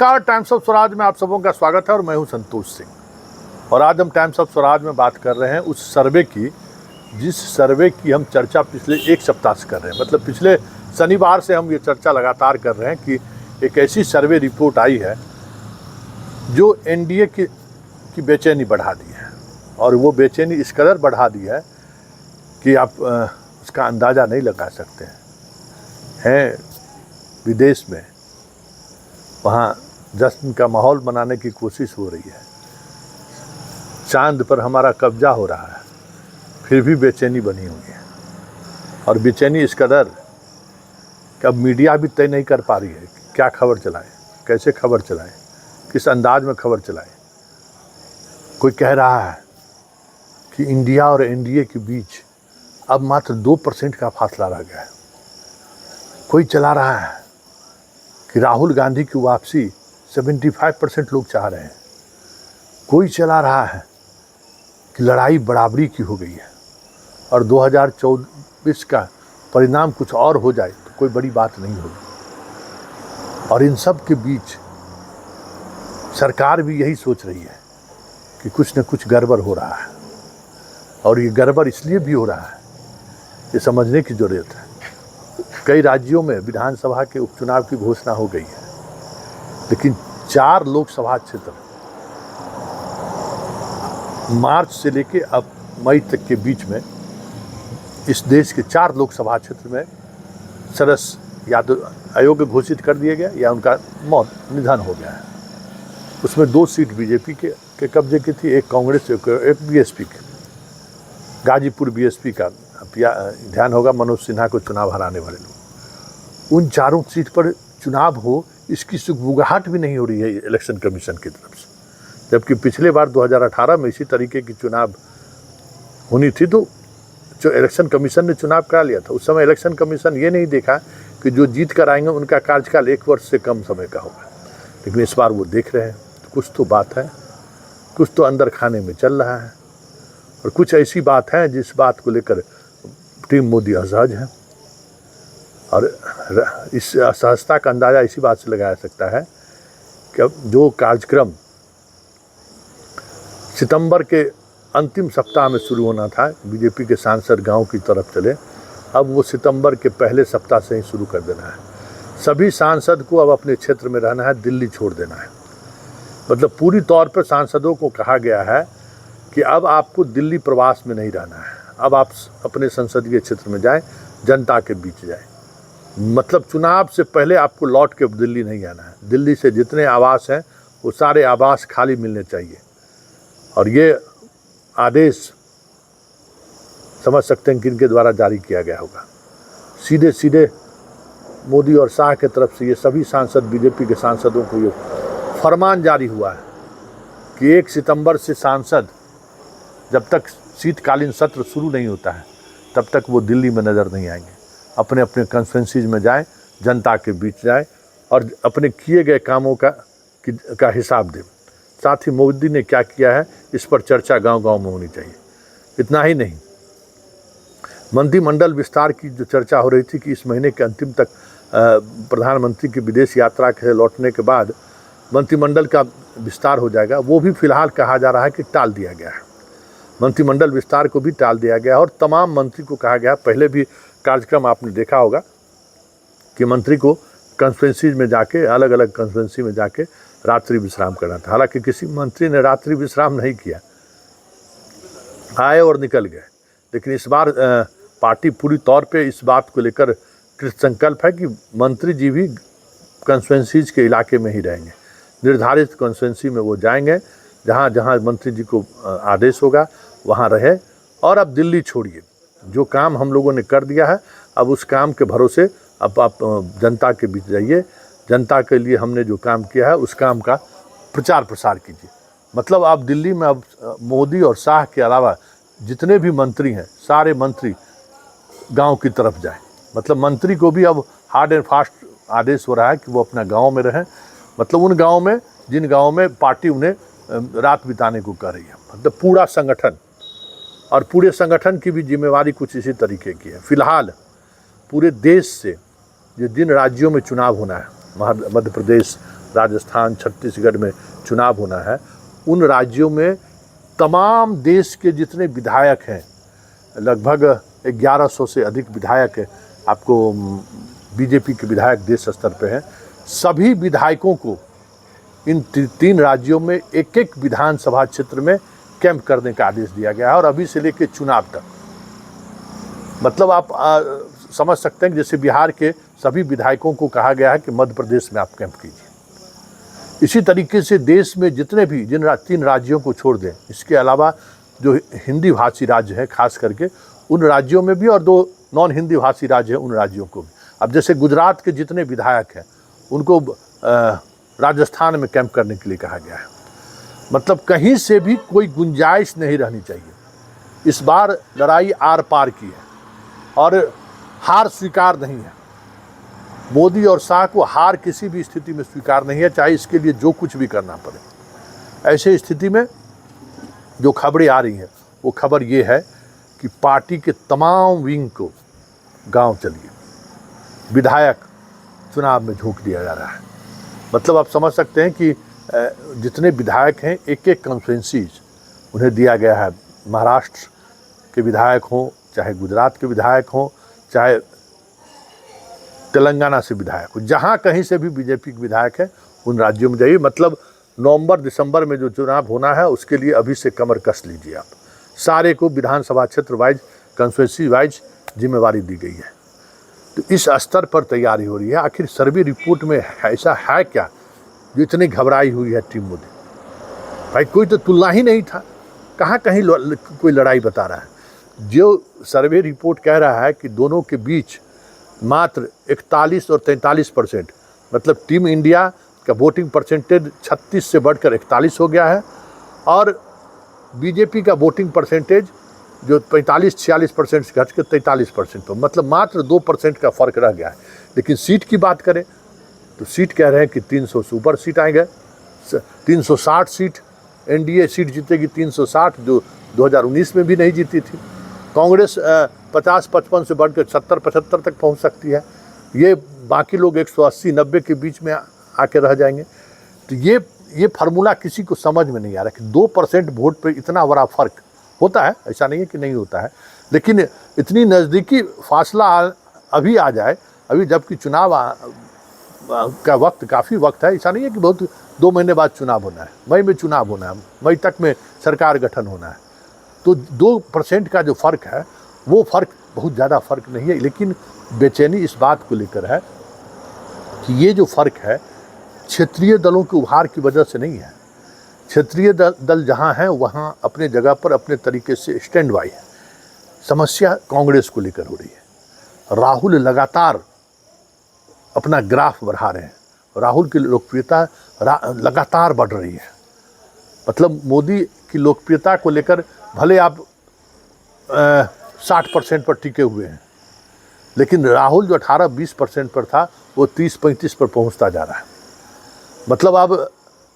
नमस्कार, times of Swaraj में आप सबों का स्वागत है और मैं हूं संतोष सिंह। और आज हम टाइम्स ऑफ स्वराज में बात कर रहे हैं उस सर्वे की जिस सर्वे की हम चर्चा पिछले एक सप्ताह से कर रहे हैं। मतलब पिछले शनिवार से हम ये चर्चा लगातार कर रहे हैं कि एक ऐसी सर्वे रिपोर्ट आई है जो एनडीए की बेचैनी बढ़ा दी है। और वो बेचैनी इस कदर बढ़ा दी है कि आप उसका अंदाज़ा नहीं लगा सकते हैं। विदेश में वहाँ जश्न का माहौल बनाने की कोशिश हो रही है, चांद पर हमारा कब्जा हो रहा है, फिर भी बेचैनी बनी हुई है। और बेचैनी इस कदर कि अब मीडिया भी तय नहीं कर पा रही है कि क्या खबर चलाए, कैसे खबर चलाए, किस अंदाज में खबर चलाए। कोई कह रहा है कि इंडिया और एनडीए के बीच अब मात्र 2% का फासला रह गया है। कोई चला रहा है कि राहुल गांधी की वापसी 75% लोग चाह रहे हैं। कोई चला रहा है कि लड़ाई बराबरी की हो गई है और 2024 का परिणाम कुछ और हो जाए तो कोई बड़ी बात नहीं होगी। और इन सब के बीच सरकार भी यही सोच रही है कि कुछ न कुछ गड़बड़ हो रहा है। और ये गड़बड़ इसलिए भी हो रहा है, ये समझने की ज़रूरत है। कई राज्यों में विधानसभा के उपचुनाव की घोषणा हो गई है, लेकिन 4 लोकसभा क्षेत्र मार्च से लेके अब मई तक के बीच में इस देश के 4 लोकसभा क्षेत्र में सदस्य या तो अयोग्य घोषित कर दिए गए या उनका निधन हो गया है। उसमें 2 सीट बीजेपी के कब्जे की थी, एक कांग्रेस, एक बीएसपी की। गाजीपुर बीएसपी का ध्यान होगा, मनोज सिन्हा को चुनाव हराने वाले लोग। उन 4 सीट पर चुनाव हो, इसकी सुगबुगाहट भी नहीं हो रही है इलेक्शन कमीशन की तरफ से। जबकि पिछले बार 2018 में इसी तरीके की चुनाव होनी थी तो जो इलेक्शन कमीशन ने चुनाव करा लिया था। उस समय इलेक्शन कमीशन ये नहीं देखा कि जो जीत कर आएंगे उनका कार्यकाल 1 वर्ष से कम समय का होगा। लेकिन इस बार वो देख रहे हैं तो कुछ तो बात है, कुछ तो अंदर खाने में चल रहा है। और कुछ ऐसी बात है जिस बात को लेकर टीम मोदी असहज है। और इस असहजता का अंदाज़ा इसी बात से लगाया सकता है कि अब जो कार्यक्रम सितंबर के अंतिम सप्ताह में शुरू होना था, बीजेपी के सांसद गांव की तरफ चले, अब वो सितंबर के पहले सप्ताह से ही शुरू कर देना है। सभी सांसद को अब अपने क्षेत्र में रहना है, दिल्ली छोड़ देना है। मतलब पूरी तौर पर सांसदों को कहा गया है कि अब आपको दिल्ली प्रवास में नहीं रहना है, अब आप अपने संसदीय क्षेत्र में जाएं, जनता के बीच जाएं। मतलब चुनाव से पहले आपको लौट के दिल्ली नहीं आना है। दिल्ली से जितने आवास हैं वो सारे आवास खाली मिलने चाहिए। और ये आदेश समझ सकते हैं कि इनके द्वारा जारी किया गया होगा। सीधे सीधे मोदी और शाह के तरफ से ये सभी सांसद, बीजेपी के सांसदों को ये फरमान जारी हुआ है कि 1 सितंबर से सांसद जब तक शीतकालीन सत्र शुरू नहीं होता है तब तक वो दिल्ली में नज़र नहीं आएंगे। अपने अपने कॉन्फ्रेंसीज में जाएं, जनता के बीच जाएं और अपने किए गए कामों का हिसाब दें। साथ ही मोदी ने क्या किया है इस पर चर्चा गांव-गांव में होनी चाहिए। इतना ही नहीं, मंत्रिमंडल विस्तार की जो चर्चा हो रही थी कि इस महीने के अंतिम तक प्रधानमंत्री की विदेश यात्रा के लौटने के बाद मंत्रिमंडल का विस्तार हो जाएगा, वो भी फिलहाल कहा जा रहा है कि टाल दिया गया है। मंत्रिमंडल विस्तार को भी टाल दिया गया और तमाम मंत्री को कहा गया, पहले भी कार्यक्रम आपने देखा होगा कि मंत्री को कॉन्फ्रेंसीज में जाके, अलग अलग कॉन्फ्रेंसी में जाके रात्रि विश्राम करना था। हालांकि किसी मंत्री ने रात्रि विश्राम नहीं किया, आए और निकल गए। लेकिन इस बार पार्टी पूरी तौर पे इस बात को लेकर कृत संकल्प है कि मंत्री जी भी कॉन्फ्रेंसीज के इलाके में ही रहेंगे। निर्धारित कॉन्फ्रेंसी में वो जाएंगे, जहाँ जहाँ मंत्री जी को आदेश होगा वहाँ रहे। और अब दिल्ली छोड़िए, जो काम हम लोगों ने कर दिया है अब उस काम के भरोसे अब आप जनता के बीच जाइए, जनता के लिए हमने जो काम किया है उस काम का प्रचार प्रसार कीजिए। मतलब आप दिल्ली में अब मोदी और शाह के अलावा जितने भी मंत्री हैं सारे मंत्री गांव की तरफ जाएं। मतलब मंत्री को भी अब हार्ड एंड फास्ट आदेश हो रहा है कि वो अपना गांव में रहें। मतलब उन गाँव में जिन गाँव में पार्टी उन्हें रात बिताने को कर रही है। मतलब पूरा संगठन, और पूरे संगठन की भी जिम्मेवारी कुछ इसी तरीके की है। फिलहाल पूरे देश से जिन राज्यों में चुनाव होना है, मध्य प्रदेश, राजस्थान, छत्तीसगढ़ में चुनाव होना है, उन राज्यों में तमाम देश के जितने विधायक हैं, लगभग 1100 से अधिक विधायक है, आपको बीजेपी के विधायक देश स्तर पे हैं, सभी विधायकों को इन 3 राज्यों में एक एक विधानसभा क्षेत्र में कैंप करने का आदेश दिया गया है, और अभी से लेकर चुनाव तक। मतलब आप समझ सकते हैं कि जैसे बिहार के सभी विधायकों को कहा गया है कि मध्य प्रदेश में आप कैंप कीजिए। इसी तरीके से देश में जितने भी 3 राज्यों को छोड़ दें, इसके अलावा जो हिंदी भाषी राज्य हैं खास करके, उन राज्यों में भी, और 2 नॉन हिंदी भाषी राज्य हैं उन राज्यों को भी। अब जैसे गुजरात के जितने विधायक हैं उनको राजस्थान में कैंप करने के लिए कहा गया है। मतलब कहीं से भी कोई गुंजाइश नहीं रहनी चाहिए। इस बार लड़ाई आर पार की है और हार स्वीकार नहीं है। मोदी और शाह को हार किसी भी स्थिति में स्वीकार नहीं है, चाहे इसके लिए जो कुछ भी करना पड़े। ऐसे स्थिति में जो खबरें आ रही हैं वो खबर ये है कि पार्टी के तमाम विंग को गांव चलिए, विधायक चुनाव में झोंक दिया जा रहा है। मतलब आप समझ सकते हैं कि जितने विधायक हैं, एक एक कॉन्स्टिट्यूंसीज उन्हें दिया गया है। महाराष्ट्र के विधायक हों, चाहे गुजरात के विधायक हों, चाहे तेलंगाना से विधायक हो, जहाँ कहीं से भी बीजेपी के विधायक हैं उन राज्यों में जाइए। मतलब नवंबर दिसंबर में जो चुनाव होना है उसके लिए अभी से कमर कस लीजिए आप। सारे को विधानसभा क्षेत्र वाइज, कंस्टिट्यूंसी वाइज जिम्मेवारी दी गई है। तो इस स्तर पर तैयारी हो रही है। आखिर सर्वे रिपोर्ट में ऐसा है क्या जो इतनी घबराई हुई है टीम मोदी? भाई कोई तो तुलना ही नहीं था, कहाँ कहीं कोई लड़ाई बता रहा है। जो सर्वे रिपोर्ट कह रहा है कि दोनों के बीच मात्र 41 और 43%, मतलब टीम इंडिया का वोटिंग परसेंटेज 36 से बढ़कर 41 हो गया है, और बीजेपी का वोटिंग परसेंटेज जो 45-46% से घट के 43% पर, मतलब मात्र 2% का फर्क रह गया है। लेकिन सीट की बात करें तो सीट कह रहे हैं कि 300 से ऊपर सीट आएंगे। 360 सीट एनडीए सीट जीतेगी, 360 जो 2019 में भी नहीं जीती थी। कांग्रेस 50-55 से बढ़कर 70-75 तक पहुंच सकती है। ये बाकी लोग 180-90 के बीच में आके रह जाएंगे। तो ये फार्मूला किसी को समझ में नहीं आ रहा कि 2% वोट पे इतना बड़ा फर्क होता है। ऐसा नहीं है कि नहीं होता है, लेकिन इतनी नज़दीकी फासला अभी आ जाए, अभी जबकि चुनाव का वक्त काफ़ी वक्त है। ऐसा नहीं है कि बहुत 2 महीने बाद चुनाव होना है, मई में चुनाव होना है, मई तक में सरकार गठन होना है। तो 2% का जो फ़र्क है वो फ़र्क बहुत ज़्यादा फ़र्क नहीं है। लेकिन बेचैनी इस बात को लेकर है कि ये जो फ़र्क है क्षेत्रीय दलों के उभार की वजह से नहीं है। क्षेत्रीय दल जहाँ हैं वहाँ अपने जगह पर अपने तरीके से स्टैंड बाई है। समस्या कांग्रेस को लेकर हो रही है। राहुल लगातार अपना ग्राफ बढ़ा रहे हैं, राहुल की लोकप्रियता लगातार बढ़ रही है। मतलब मोदी की लोकप्रियता को लेकर भले आप 60% पर टिके हुए हैं, लेकिन राहुल जो 18-20% पर था वो 30-35 पर पहुंचता जा रहा है। मतलब अब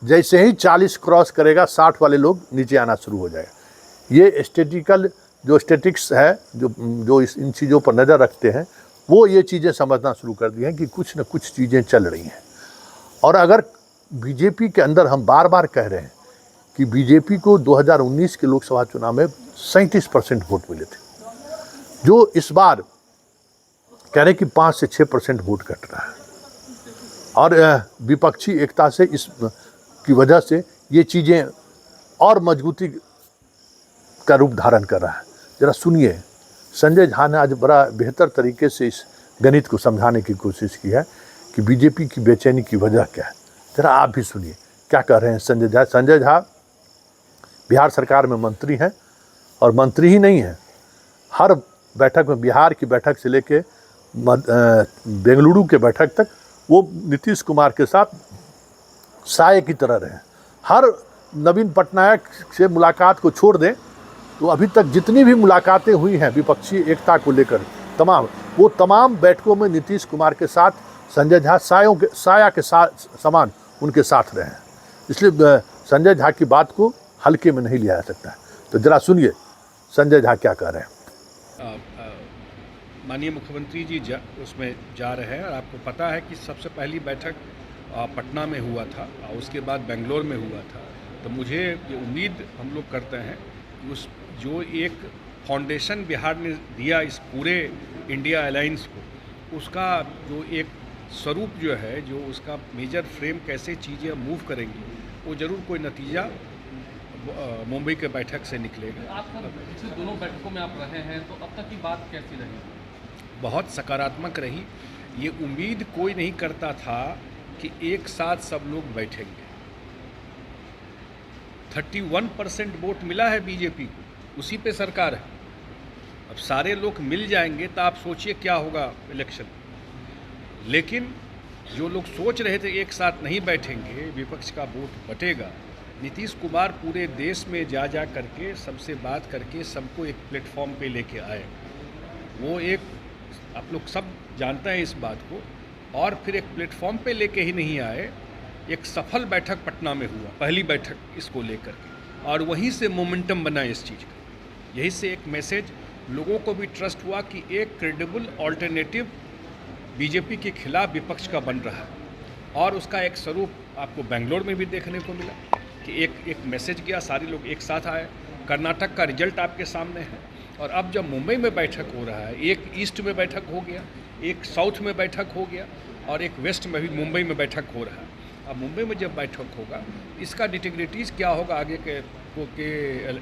जैसे ही 40 क्रॉस करेगा 60 वाले लोग नीचे आना शुरू हो जाएगा। ये स्टेटिक्स है जो इन चीज़ों पर नज़र रखते हैं, वो ये चीज़ें समझना शुरू कर दी हैं कि कुछ न कुछ चीज़ें चल रही हैं। और अगर बीजेपी के अंदर हम बार बार कह रहे हैं कि बीजेपी को 2019 के लोकसभा चुनाव में 37% वोट मिले थे, जो इस बार कह रहे हैं कि 5 से 6% वोट घट रहा है। और विपक्षी एकता से इस की वजह से ये चीज़ें और मजबूती का रूप धारण कर रहा है। ज़रा सुनिए, संजय झा ने आज बड़ा बेहतर तरीके से इस गणित को समझाने की कोशिश की है कि बीजेपी की बेचैनी की वजह क्या है। ज़रा आप भी सुनिए क्या कह रहे हैं संजय झा। संजय झा बिहार सरकार में मंत्री हैं, और मंत्री ही नहीं हैं, हर बैठक में, बिहार की बैठक से लेके बेंगलुरु के बैठक तक वो नीतीश कुमार के साथ साये की तरह रहे। हर नवीन पटनायक से मुलाकात को छोड़ दें तो अभी तक जितनी भी मुलाकातें हुई हैं विपक्षी एकता को लेकर, तमाम बैठकों में नीतीश कुमार के साथ संजय झा साया के साथ समान उनके साथ रहे हैं। इसलिए संजय झा की बात को हल्के में नहीं लिया जा सकता है। तो जरा सुनिए संजय झा क्या कह रहे हैं। माननीय मुख्यमंत्री जी उसमें जा रहे हैं, और आपको पता है कि सबसे पहली बैठक पटना में हुआ था और उसके बाद बेंगलोर में हुआ था, तो मुझे ये उम्मीद हम लोग करते हैं कि उस जो एक फाउंडेशन बिहार ने दिया इस पूरे इंडिया अलायंस को, उसका जो एक स्वरूप जो है, जो उसका मेजर फ्रेम कैसे चीज़ें मूव करेंगी, वो ज़रूर कोई नतीजा मुंबई के बैठक से निकलेगा। आप पिछले दोनों बैठकों में आप रहे हैं, तो अब तक की बात कैसी रही? बहुत सकारात्मक रही। ये उम्मीद कोई नहीं करता था कि एक साथ सब लोग बैठेंगे। 31% वोट मिला है बीजेपी को, उसी पे सरकार है। अब सारे लोग मिल जाएंगे तो आप सोचिए क्या होगा इलेक्शन। लेकिन जो लोग सोच रहे थे एक साथ नहीं बैठेंगे, विपक्ष का वोट बटेगा, नीतीश कुमार पूरे देश में जा करके सबसे बात करके सबको एक प्लेटफॉर्म पे लेके आए। वो एक, आप लोग सब जानते हैं इस बात को, और फिर एक प्लेटफॉर्म पे लेके ही नहीं आए, एक सफल बैठक पटना में हुआ, पहली बैठक इसको लेकर के, और वहीं से मोमेंटम बना इस चीज़ का। यही से एक मैसेज लोगों को भी ट्रस्ट हुआ कि एक क्रेडिबल ऑल्टरनेटिव बीजेपी के खिलाफ विपक्ष का बन रहा है। और उसका एक स्वरूप आपको बेंगलोर में भी देखने को मिला कि एक मैसेज गया, सारे लोग एक साथ आए। कर्नाटक का रिजल्ट आपके सामने है। और अब जब मुंबई में बैठक हो रहा है, एक ईस्ट में बैठक हो गया, एक साउथ में बैठक हो गया, और एक वेस्ट में भी मुंबई में बैठक हो रहा है। अब मुंबई में जब बैठक होगा, इसका डिटेग्रिटीज़ क्या होगा आगे के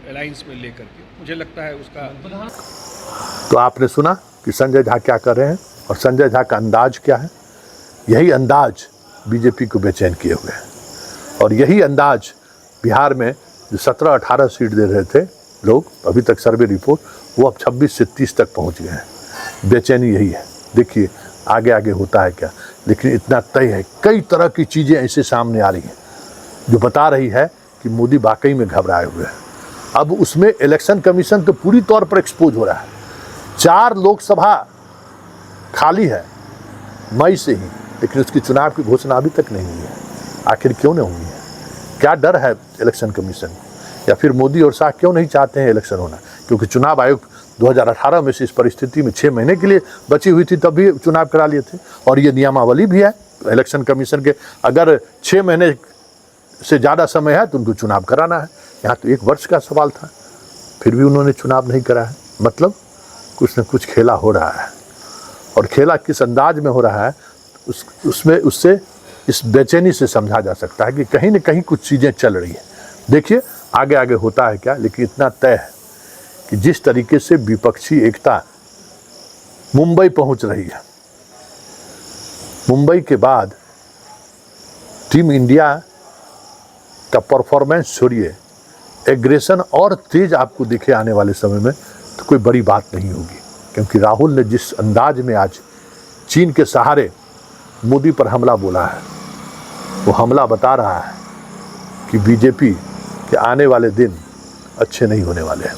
अलायंस में लेकर के, मुझे लगता है उसका। तो आपने सुना कि संजय झा क्या कर रहे हैं, और संजय झा का अंदाज क्या है। यही अंदाज बीजेपी को बेचैन किए हुए है, और यही अंदाज बिहार में जो 17-18 सीट दे रहे थे लोग, अभी तक सर्वे रिपोर्ट, वो अब 26 से 30 तक पहुंच गए हैं। बेचैनी यही है। देखिए आगे आगे होता है क्या, लेकिन इतना तय है, कई तरह की चीज़ें ऐसे सामने आ रही हैं जो बता रही है कि मोदी वाकई में घबराए हुए हैं। अब उसमें इलेक्शन कमीशन तो पूरी तौर पर एक्सपोज हो रहा है। 4 लोकसभा खाली है मई से ही, लेकिन उसकी चुनाव की घोषणा अभी तक नहीं हुई है। आखिर क्यों नहीं हुई है? क्या डर है इलेक्शन कमीशन, या फिर मोदी और शाह क्यों नहीं चाहते हैं इलेक्शन होना? क्योंकि चुनाव आयोग 2018 में से इस परिस्थिति में 6 महीने के लिए बची हुई थी, तब भी चुनाव करा लिए थे। और ये नियमावली भी है इलेक्शन कमीशन के, अगर 6 महीने से ज़्यादा समय है तो उनको चुनाव कराना है। यहाँ तो 1 वर्ष का सवाल था, फिर भी उन्होंने चुनाव नहीं करा है। मतलब कुछ न कुछ खेला हो रहा है, और खेला किस अंदाज में हो रहा है उससे इस बेचैनी से समझा जा सकता है कि कहीं न कहीं कुछ चीज़ें चल रही हैं। देखिए आगे आगे होता है क्या, लेकिन इतना तय है कि जिस तरीके से विपक्षी एकता मुंबई पहुंच रही है, मुंबई के बाद टीम इंडिया का परफॉर्मेंस छोड़िए, एग्रेशन और तेज आपको दिखे आने वाले समय में, तो कोई बड़ी बात नहीं होगी। क्योंकि राहुल ने जिस अंदाज में आज चीन के सहारे मोदी पर हमला बोला है, वो हमला बता रहा है कि बीजेपी के आने वाले दिन अच्छे नहीं होने वाले हैं।